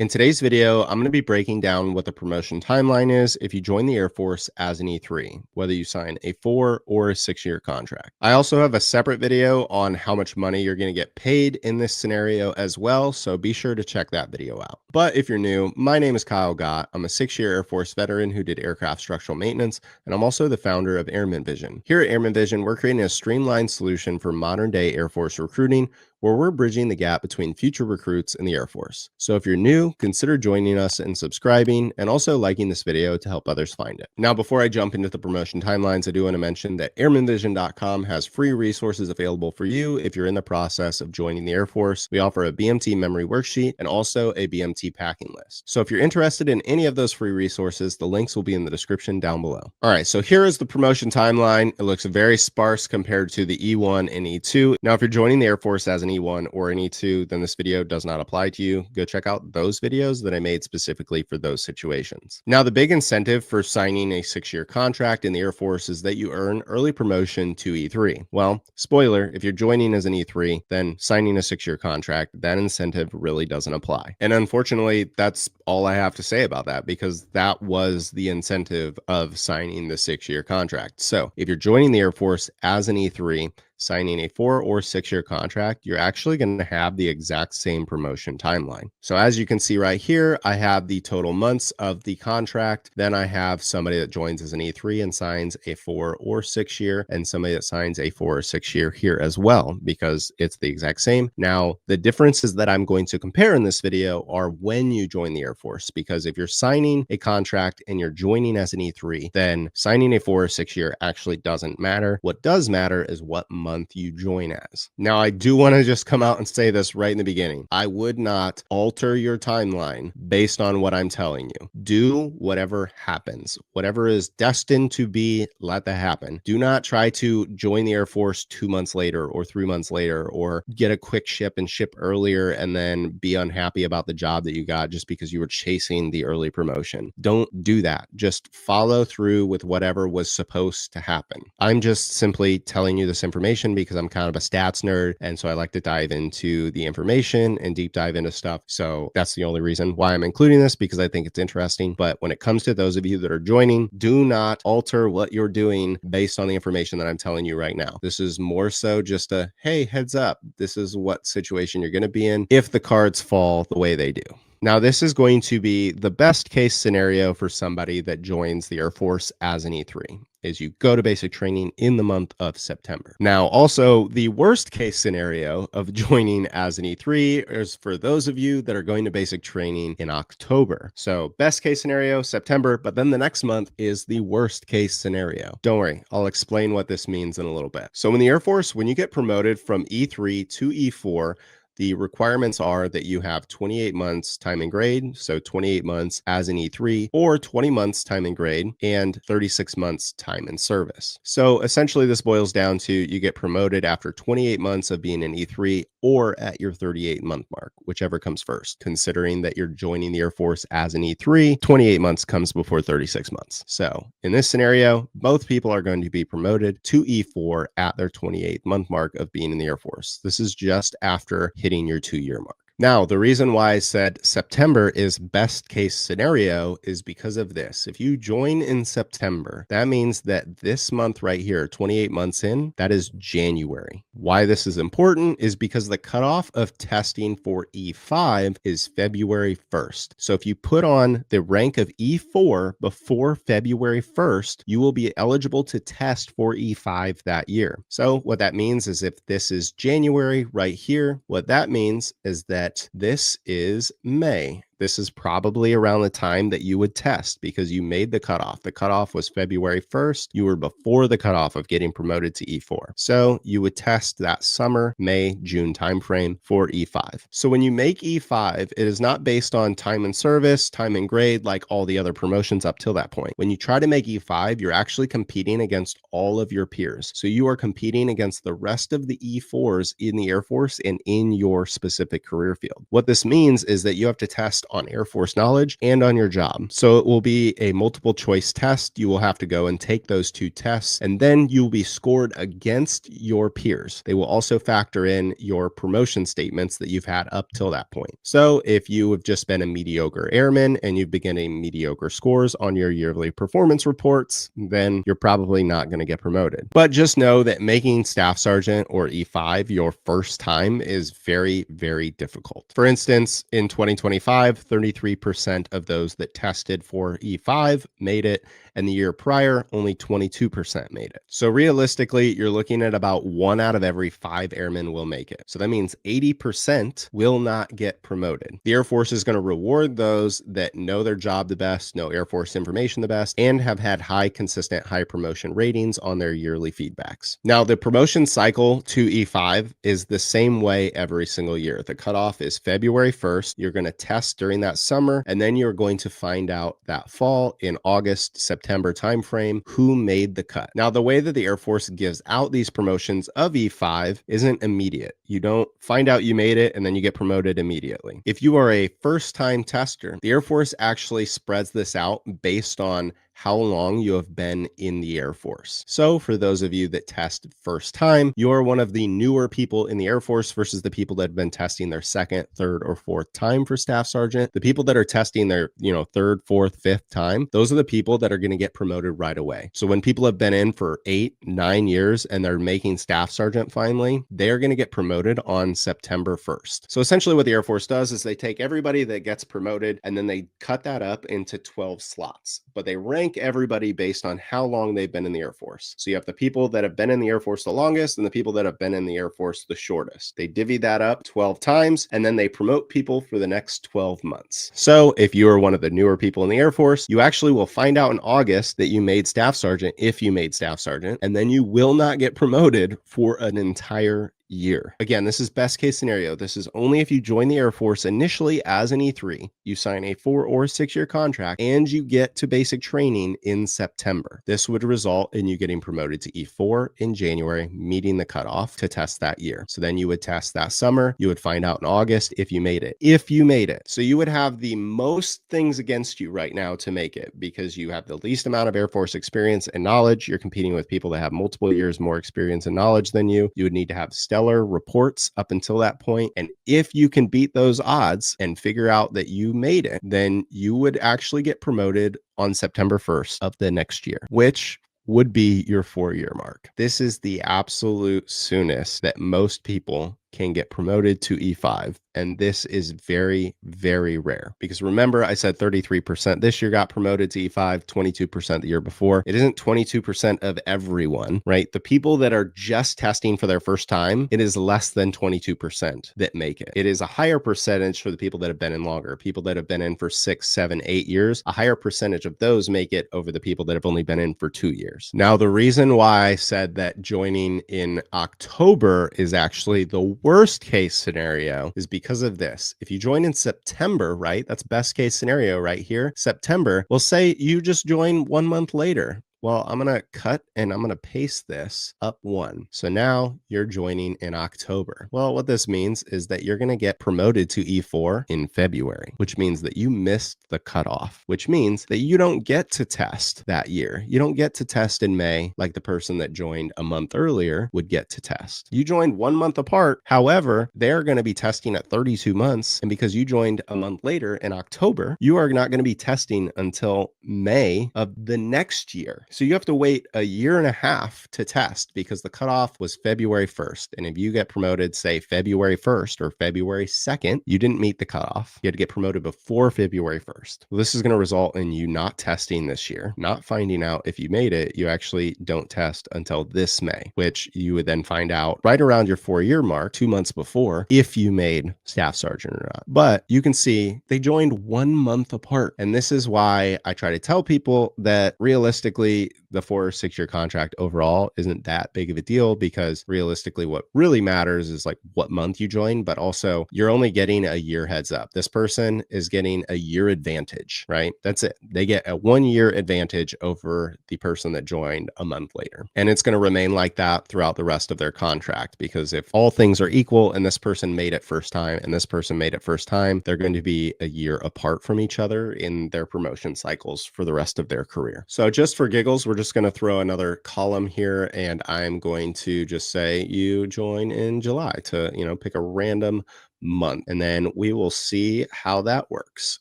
In today's video, I'm going to be breaking down what the promotion timeline is if you join the Air Force as an E3, whether you sign a 4 or a 6-year contract. I also have a separate video on how much money you're going to get paid in this scenario as well, so be sure to check that video out. But if you're new, my name is Kyle Gott. I'm a 6-year Air Force veteran who did aircraft structural maintenance, and I'm also the founder of Airman Vision. Here at Airman Vision, we're creating a streamlined solution for modern-day Air Force recruiting, where we're bridging the gap between future recruits and the Air Force. So if you're new, consider joining us and subscribing, and also liking this video to help others find it. Now, before I jump into the promotion timelines, I do want to mention that airmanvision.com has free resources available for you if you're in the process of joining the Air Force. We offer a BMT memory worksheet and also a BMT packing list. So if you're interested in any of those free resources, the links will be in the description down below. All right, so here is the promotion timeline. It looks very sparse compared to the E1 and E2. Now, if you're joining the Air Force as an E1 or an E2, then this video does not apply to you. Go check out those videos that I made specifically for those situations. Now, the big incentive for signing a 6-year contract in the Air Force is that you earn early promotion to E3. Well, spoiler, if you're joining as an E3, then signing a 6-year contract, that incentive really doesn't apply. And unfortunately, that's all I have to say about that, because that was the incentive of signing the 6-year contract. So if you're joining the Air Force as an E3, signing a 4 or 6-year contract, you're actually going to have the exact same promotion timeline. So as you can see right here, I have the total months of the contract. Then I have somebody that joins as an E3 and signs a 4 or 6-year, and somebody that signs a 4 or 6-year here as well, because it's the exact same. Now, the differences that I'm going to compare in this video are when you join the Air Force, because if you're signing a contract and you're joining as an E3, then signing a 4 or 6-year actually doesn't matter. What does matter is what month you join as. Now, I do want to just come out and say this right in the beginning. I would not alter your timeline based on what I'm telling you. Do whatever happens. Whatever is destined to be, let that happen. Do not try to join the Air Force 2 months later or 3 months later, or get a quick ship and ship earlier and then be unhappy about the job that you got just because you were chasing the early promotion. Don't do that. Just follow through with whatever was supposed to happen. I'm just simply telling you this information because I'm kind of a stats nerd, and so I like to dive into the information and deep dive into stuff. So that's the only reason why I'm including this, because I think it's interesting. But when it comes to those of you that are joining, do not alter what you're doing based on the information that I'm telling you right now. This is more so just a, hey, heads up, this is what situation you're going to be in if the cards fall the way they do. Now, this is going to be the best case scenario for somebody that joins the Air Force as an E3, is you go to basic training in the month of September. Now, also, the worst case scenario of joining as an E3 is for those of you that are going to basic training in October. So best case scenario, September, but then the next month is the worst case scenario. Don't worry, I'll explain what this means in a little bit. So in the Air Force, when you get promoted from E3 to E4, the requirements are that you have 28 months time and grade, so 28 months as an E3, or 20 months time and grade, and 36 months time in service. So essentially this boils down to you get promoted after 28 months of being an E3 or at your 38-month mark, whichever comes first. Considering that you're joining the Air Force as an E3, 28 months comes before 36 months. So in this scenario, both people are going to be promoted to E4 at their 28-month mark of being in the Air Force. This is just after hitting your 2-year mark. Now, the reason why I said September is best case scenario is because of this. If you join in September, that means that this month right here, 28 months in, that is January. Why this is important is because the cutoff of testing for E5 is February 1st. So if you put on the rank of E4 before February 1st, you will be eligible to test for E5 that year. So what that means is if this is January right here, what that means is that this is May. This is probably around the time that you would test because you made the cutoff. The cutoff was February 1st. You were before the cutoff of getting promoted to E4. So you would test that summer, May, June timeframe for E5. So when you make E5, it is not based on time in service, time in grade, like all the other promotions up till that point. When you try to make E5, you're actually competing against all of your peers. So you are competing against the rest of the E4s in the Air Force and in your specific career field. What this means is that you have to test on Air Force knowledge and on your job. So it will be a multiple choice test. You will have to go and take those 2 tests, and then you'll be scored against your peers. They will also factor in your promotion statements that you've had up till that point. So if you have just been a mediocre airman and you've been getting mediocre scores on your yearly performance reports, then you're probably not going to get promoted. But just know that making staff sergeant or E5 your first time is very, very difficult. For instance, in 2025, 33% of those that tested for E5 made it, and the year prior, only 22% made it. So realistically, you're looking at about 1 out of every 5 airmen will make it. So that means 80% will not get promoted. The Air Force is going to reward those that know their job the best, know Air Force information the best, and have had consistent high promotion ratings on their yearly feedbacks. Now, the promotion cycle to E5 is the same way every single year. The cutoff is February 1st. You're going to test during that summer, and then you're going to find out that fall in August, September timeframe who made the cut. Now, the way that the Air Force gives out these promotions of E5 isn't immediate. You don't find out you made it and then you get promoted immediately. If you are a first-time tester, the Air Force actually spreads this out based on how long you have been in the Air Force. So for those of you that test first time, you're one of the newer people in the Air Force versus the people that have been testing their second, third, or fourth time for staff sergeant. The people that are testing their, third, fourth, fifth time, those are the people that are going to get promoted right away. So when people have been in for 8, 9 years and they're making staff sergeant finally, they're going to get promoted on September 1st. So essentially what the Air Force does is they take everybody that gets promoted and then they cut that up into 12 slots, but they rank everybody based on how long they've been in the Air Force. So you have the people that have been in the Air Force the longest and the people that have been in the Air Force the shortest. They divvy that up 12 times and then they promote people for the next 12 months. So if you are one of the newer people in the Air Force, you actually will find out in August that you made staff sergeant if you made staff sergeant, and then you will not get promoted for an entire year. Again, this is best case scenario. This is only if you join the Air Force initially as an E3, you sign a 4 or 6 year contract, and you get to basic training in September. This would result in you getting promoted to E4 in January, meeting the cutoff to test that year. So then you would test that summer. You would find out in August if you made it. If you made it. So you would have the most things against you right now to make it because you have the least amount of Air Force experience and knowledge. You're competing with people that have multiple years more experience and knowledge than you. You would need to have stellar reports up until that point. And if you can beat those odds and figure out that you made it, then you would actually get promoted on September 1st of the next year, which would be your 4-year mark. This is the absolute soonest that most people can get promoted to E5. And this is very, very rare because remember, I said 33% this year got promoted to E5, 22% the year before. It isn't 22% of everyone, right? The people that are just testing for their first time, it is less than 22% that make it. It is a higher percentage for the people that have been in longer, people that have been in for 6, 7, 8 years. A higher percentage of those make it over the people that have only been in for 2 years. Now, the reason why I said that joining in October is actually the worst case scenario is because of this. If you join in September, right? That's best case scenario right here. September, we'll say you just join 1 month later. Well, I'm going to cut and I'm going to paste this up 1. So now you're joining in October. Well, what this means is that you're going to get promoted to E4 in February, which means that you missed the cutoff, which means that you don't get to test that year. You don't get to test in May like the person that joined a month earlier would get to test. You joined 1 month apart. However, they're going to be testing at 32 months. And because you joined a month later in October, you are not going to be testing until May of the next year. So you have to wait a year and a half to test because the cutoff was February 1st. And if you get promoted, say February 1st or February 2nd, you didn't meet the cutoff. You had to get promoted before February 1st. Well, this is going to result in you not testing this year, not finding out if you made it. You actually don't test until this May, which you would then find out right around your 4-year mark, 2 months before, if you made staff sergeant or not. But you can see they joined 1 month apart. And this is why I try to tell people that realistically, honestly, the 4 or 6 year contract overall isn't that big of a deal because realistically, what really matters is like what month you join, but also you're only getting a year heads up. This person is getting a year advantage, right? That's it. They get a 1 year advantage over the person that joined a month later. And it's going to remain like that throughout the rest of their contract because if all things are equal and this person made it first time and this person made it first time, they're going to be a year apart from each other in their promotion cycles for the rest of their career. So just for giggles, we're just going to throw another column here and I'm going to just say you join in July to, pick a random month and then we will see how that works.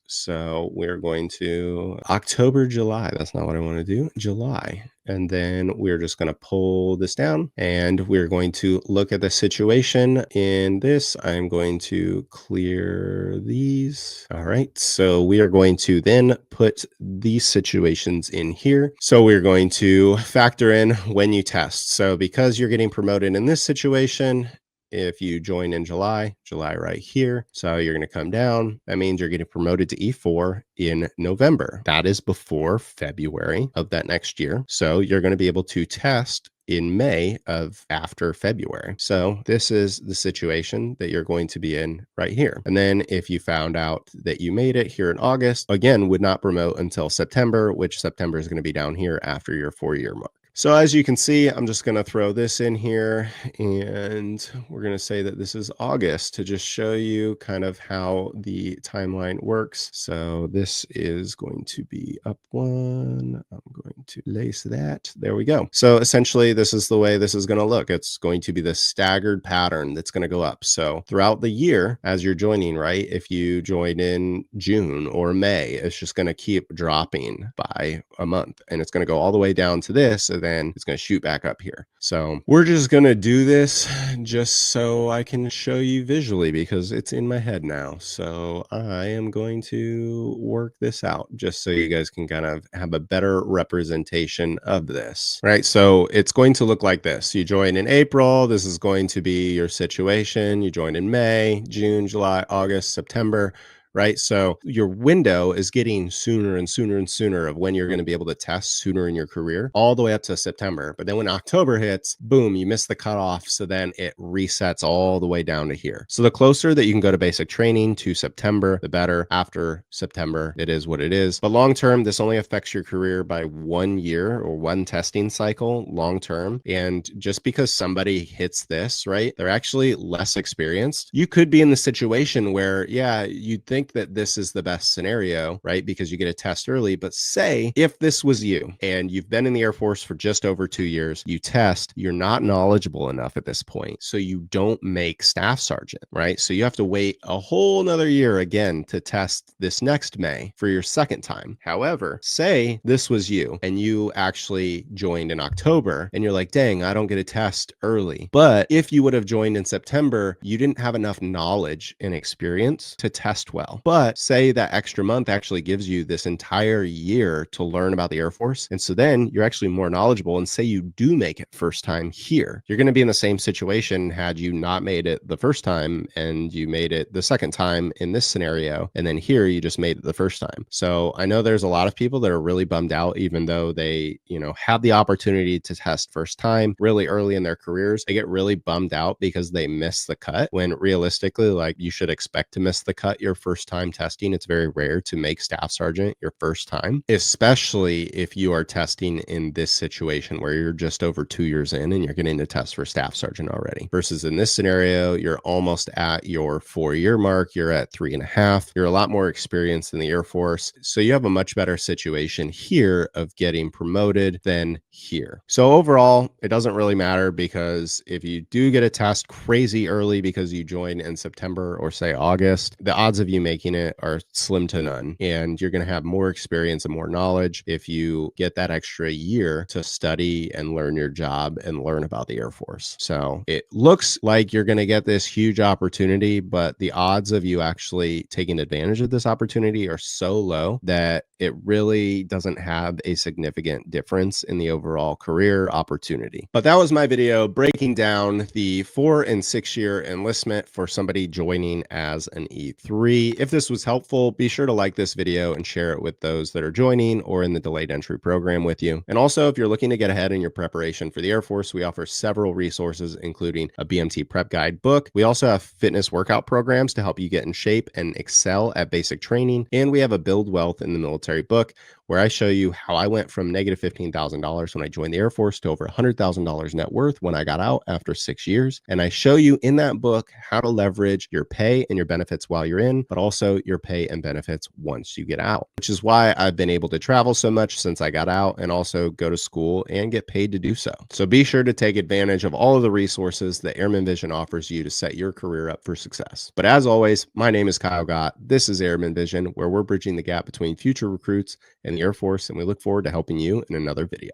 So we're going to October, July. That's not what I want to do. July. And then we're just going to pull this down and we're going to look at the situation in this. I'm going to clear these. All right. So we are going to then put these situations in here. So we're going to factor in when you test. So because you're getting promoted in this situation, if you join in July right here. So you're going to come down. That means you're getting promoted to E4 in November. That is before February of that next year. So you're going to be able to test in May of after February. So this is the situation that you're going to be in right here. And then if you found out that you made it here in August, again, would not promote until September, which September is going to be down here after your 4-year mark. So as you can see, I'm just going to throw this in here and we're going to say that this is August to just show you kind of how the timeline works. So this is going to be up one. I'm going to lace that. There we go. So essentially this is the way this is going to look. It's going to be the staggered pattern that's going to go up. So throughout the year, as you're joining, right? If you join in June or May, it's just going to keep dropping by a month and it's going to go all the way down to this. And then it's going to shoot back up here. So we're just going to do this just so I can show you visually because it's in my head now. So I am going to work this out just so you guys can kind of have a better representation of this, right? So it's going to look like this. You join in April. This is going to be your situation. You join in May, June, July, August, September, right? So your window is getting sooner and sooner and sooner of when you're going to be able to test sooner in your career, all the way up to September. But then when October hits, boom, you miss the cutoff. So then it resets all the way down to here. So the closer that you can go to basic training to September, the better. After September, it is what it is. But long term, this only affects your career by 1 year or one testing cycle long term. And just because somebody hits this, right, they're actually less experienced. You could be in the situation where, yeah, you'd think that this is the best scenario, right? Because you get a test early. But say if this was you and you've been in the Air Force for just over 2 years, you test, you're not knowledgeable enough at this point. So you don't make staff sergeant, right? So you have to wait a whole nother year again to test this next May for your second time. However, say this was you and you actually joined in October and you're like, dang, I don't get a test early. But if you would have joined in September, you didn't have enough knowledge and experience to test well. But say that extra month actually gives you this entire year to learn about the Air Force. And so then you're actually more knowledgeable. And say you do make it first time here, you're going to be in the same situation had you not made it the first time and you made it the second time in this scenario. And then here you just made it the first time. So I know there's a lot of people that are really bummed out, even though they, have the opportunity to test first time really early in their careers. They get really bummed out because they miss the cut when realistically, like you should expect to miss the cut your first time testing. It's very rare to make staff sergeant your first time, especially if you are testing in this situation where you're just over 2 years in and you're getting to test for staff sergeant already. Versus in this scenario, you're almost at your 4-year mark. You're at 3.5. You're a lot more experienced in the Air Force. So you have a much better situation here of getting promoted than here. So overall, it doesn't really matter because if you do get a test crazy early because you join in September or say August, the odds of you making it are slim to none. And you're going to have more experience and more knowledge if you get that extra year to study and learn your job and learn about the Air Force. So it looks like you're going to get this huge opportunity, but the odds of you actually taking advantage of this opportunity are so low that it really doesn't have a significant difference in the overall overall career opportunity. But that was my video breaking down the 4 and 6 year enlistment for somebody joining as an E3. If this was helpful, be sure to like this video and share it with those that are joining or in the delayed entry program with you. And also, if you're looking to get ahead in your preparation for the Air Force, we offer several resources, including a BMT prep guide book. We also have fitness workout programs to help you get in shape and excel at basic training. And we have a Build Wealth in the Military book, where I show you how I went from negative $15,000 when I joined the Air Force to over $100,000 net worth when I got out after 6 years. And I show you in that book how to leverage your pay and your benefits while you're in, but also your pay and benefits once you get out, which is why I've been able to travel so much since I got out and also go to school and get paid to do so. So be sure to take advantage of all of the resources that Airman Vision offers you to set your career up for success. But as always, my name is Kyle Gott. This is Airman Vision, where we're bridging the gap between future recruits and the Air Force, and we look forward to helping you in another video.